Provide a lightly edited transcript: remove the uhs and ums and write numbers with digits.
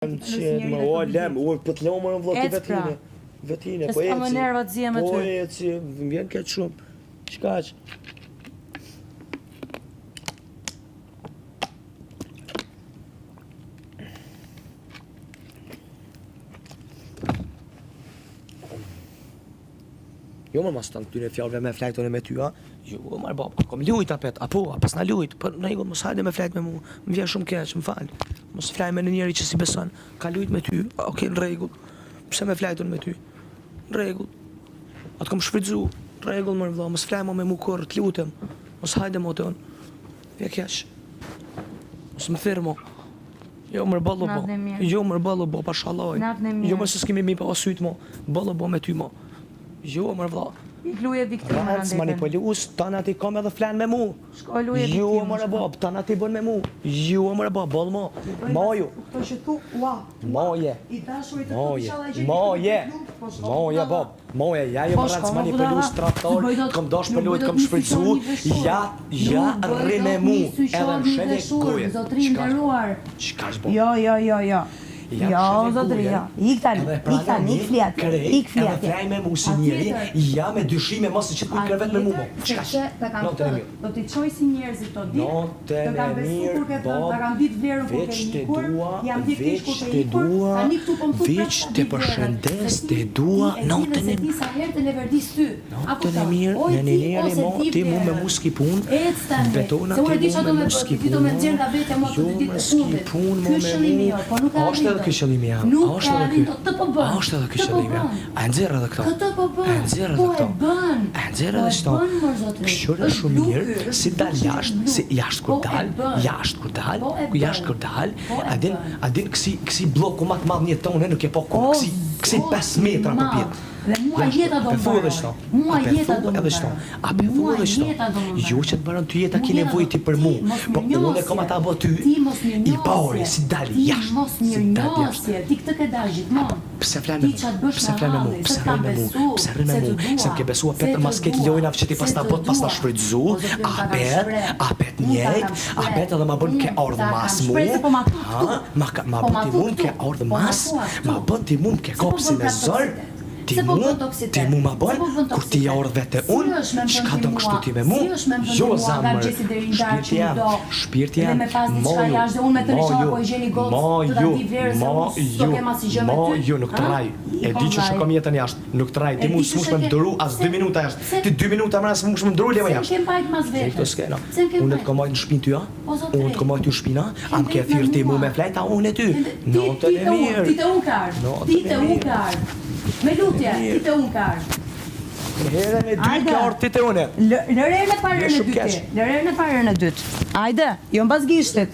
Më o lem, po të lemo më në vlog të vetine, po eci. Nervat zje me ty. Po eci, më vjen këtë shumë. Qka që? Jo më mas të në këtyre fjallëve me flajtone me ty, a? Jo, marë baba, kom lujt apet, apo, apes na lujt, për në ego mos hajde me flajt me mu, më vjen shumë keq, më falë. Mos flaj me në njeri që si beson, ka lujt me ty, oke, në regull, pse me flajton me ty, në regull, atë kom shfridzu, në regull mërë vla, mos flaj me mu kërë, të lutem, mos hajde mo të unë, vje keq, mos më thirë mo, jo mërë ballo bo, jo mërë ballo bo, pa shaloj, jo mërë se s'kemi mi pa osyt mo, ballo bo me ty mo. Jo, mërë vla. Luje viktima në Rëndës manipulus, tanë ati kom edhe flen me mu. Shko luje viktima. Jo, mërë bab, tanë ati bën me mu. Jo, mërë bab, bol mo. Moju. Këto që tu, ua. Moje. I dashurit të tu shala i Moje. Moje, bab. Moje, ja jo rëndës manipulus, traktor, kom dosh për lujt, kom shpritzu. Ja, rri me mu. Edhe më shele goje. Qka është bo? Jo. Jo, zotëria. Ik tani, ik flet. Edhe flaj me mu si njeri, ja me dyshime mos se që t'kuj krevet me mu mo. Qka që? Notën e mirë. Do t'i qoj si njerëzit të dit, Notën e mirë, Bob, veç të dua, veç të përshëndes të dua, notën e mirë. Notën e mirë, në një njeri mo, ti mu me mu s'ki pun, betona ti mu me mu s'ki pun, jo me s'ki pun mo me mu, ky qëllimi jam, është edhe ky qëllimi jam, a nëzirë edhe këto, a nëzirë edhe këto, a nëzirë edhe shto, këshore shumë mirë, si dal jashtë, si jashtë kur dal, a din kësi bloku matë madhë një tonë, nuk e po ku, kësi 5 metra për pjetë. Dhe mua jeta do më bërë. Mua jeta do më bërë. A pe thu edhe shto. Jo që të bërën ty jeta ki nevoj ti për mu. Po unë e kom ata bo ty, i pari, si dali jashtë. Si dali jashtë. Ti këtë ke dalë gjithmonë. Pse flen me mu, pse rrën me mu, se më ke besua petër mas ketë lojnave që ti pas ta bot, pas ta shfrytzu, apet njejt, apet edhe ma bën ke ardhë mas mu, ma bën ti mund ke ardhë mas, ma bën ti mund ke kopsi me zërë, ti mu ma bën, kur ti ja ardhë vete unë, qka do më kështu ti me mu, jo zamër, shpirti jam, moju, nuk të raj, e di që shëkom jetën jashtë, nuk të raj, ti mu s'mush me më dëru as 2 minuta jashtë, ti 2 minuta mëra s'mush me më dëru lema jashtë. Unë të komajt në shpinë ty, unë të komajt ty shpina, am ke thirë ti mu me flejta, unë e ty, notën e mirë, ti të unkar, me lutje, ti të unkar. Herën e dytë ka orë ti të une. Lërerën e parën e dytë. Ajde, jo mbas gishtit.